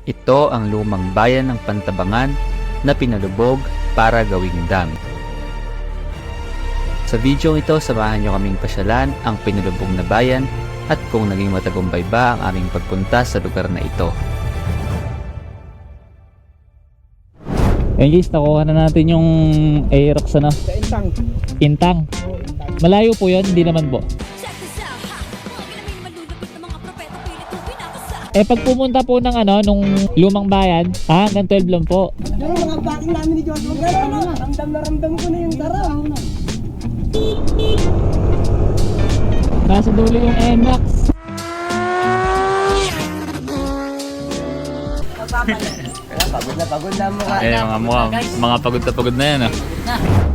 Ito ang lumang bayan ng Pantabangan na pinalubog para gawing dam. Sa video ito, samahan nyo kaming pasyalan ang pinalubog na bayan at kung naging matagumpay ba ang aming pagpunta sa lugar na ito. Ayun guys, nakuha na natin yung Aerox ano? Sa Intang. Intang. Malayo po yun, hindi naman po. Pag pumunta po ng nung lumang bayan, hanggang 12 lang po. Yung mga backing namin ni Joshua, ramdam na ramdam ko na yung sarap. Nasa dulo yung NMAX. Pagod na mukha. Mga pagod na yan